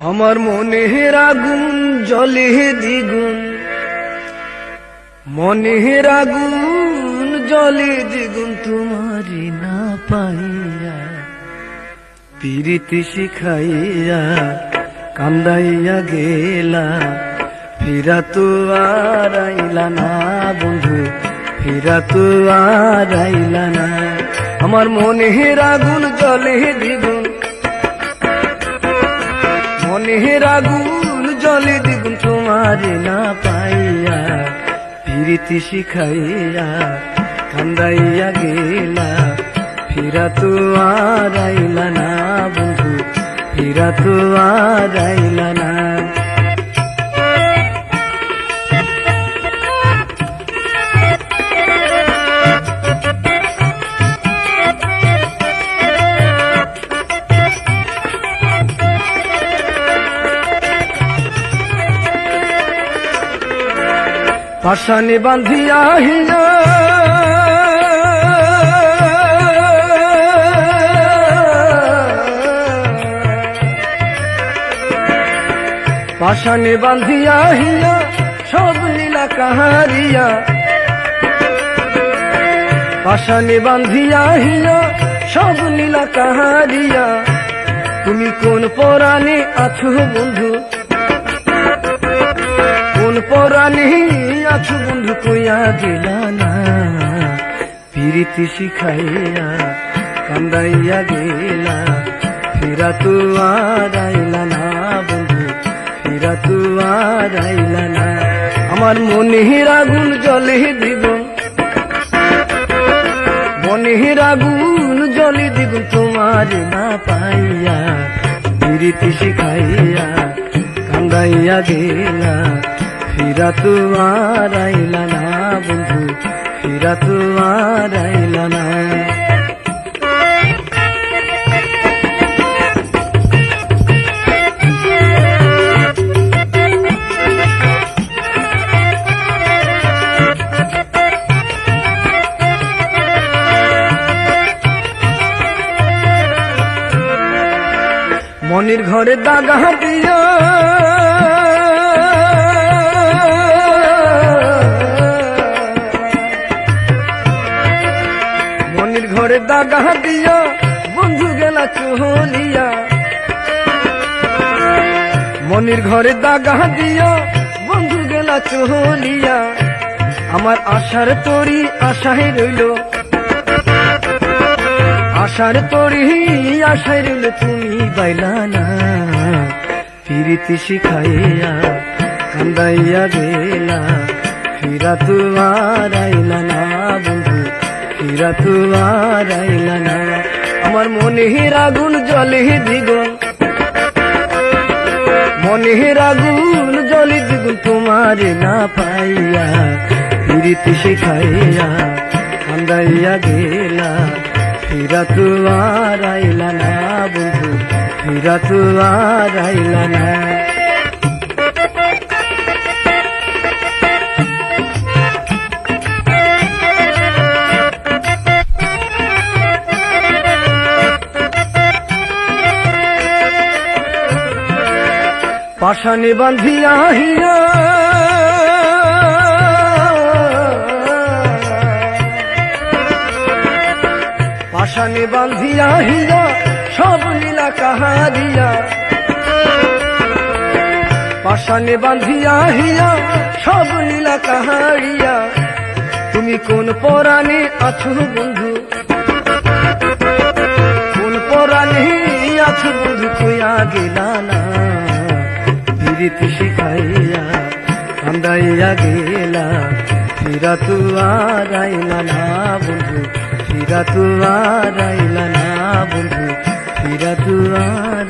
আমার মনের আগুন জ্বলে দ্বিগুণ, মনের আগুন জ্বলে দ্বিগুণ, তোমারি না পাইয়া প্রীতি শিখাইয়া কান্দাইয়া গেলা, ফিরা তো আর আইলা না বন্ধু, ফিরা তো আর আইলা না। আমার মনের আগুন জ্বলে দ্বিগুণ, মনের আগুন জ্বলে দ্বিগুণ, তোমারে না পাইয়া প্রীতি শিখাইয়া কান্দাইয়া গেলা, ফিরা তো আর আইলা না বন্ধু, ফিরা তো আর আইলা না। পাশানে বান্ধিয়া হিয়া পাশানে বান্ধিয়া হিয়া সব লীলা কাহারিয়া, পাশানে বান্ধিয়া হিয়া সব লীলা কাহারিয়া, তুমি কোন পরাণে আছো বন্ধু, কোন পরাণে আছো বন্ধু, কইয়া গেলা না প্রীতি শিখাইয়া কান্দাইয়া গেলা, ফিরা তো আর আইলা না বন্ধু, ফিরা তো আর আইলা না। আমার মনের আগুন জ্বলে দ্বিগুণ, মনের আগুন জ্বলে দ্বিগুণ, তোমার না পাইয়া প্রীতি শিখাইয়া কান্দাইয়া গেলা, ফিরা তো আর আইলা না বন্ধু, ফিরা তো আর আইলা না। মনের ঘরে দাগা দিয়া ঘরে দাগা দিয়া বন্ধু গেলা চলিয়া, মনির ঘরে দাগা দিয়া বন্ধু গেলা চলিয়া, আমার আশার তরি আশায় রইল, আশার তরি আশায় রইল, তুমি বাইলা না প্রীতি শিখাইয়া কান্দাইয়া গেলা, ফিরা তো আর আইলা না বন্ধু, ফিরা তো আর আইলা না। আমার মনের আগুন জ্বলে দ্বিগুণ, মনের আগুন জ্বলে দ্বিগুণ, তোমারে না পাইয়া প্রীতি শিখাইয়া কান্দাইয়া গেলা, ফিরা তো আর আইলা না বন্ধু, ফিরা তো আর আইলা না। পাশানে বান্ধিয়া হিয়া পাশানে বান্ধিয়া হিয়া সব লীলা কাহারিয়া, পাশানে বান্ধিয়া হিয়া সব লীলা কাহারিয়া, তুমি কোন পরাণে আছো বন্ধু, কোন পরাণে আছো বন্ধু, কইয়া গেলা না প্রীতি শিখাইয়া কান্দাইয়া গেলা, ফিরা তো আর আইলা না বন্ধু, ফিরা তো আর আইলা না বন্ধু, ফিরা তো আর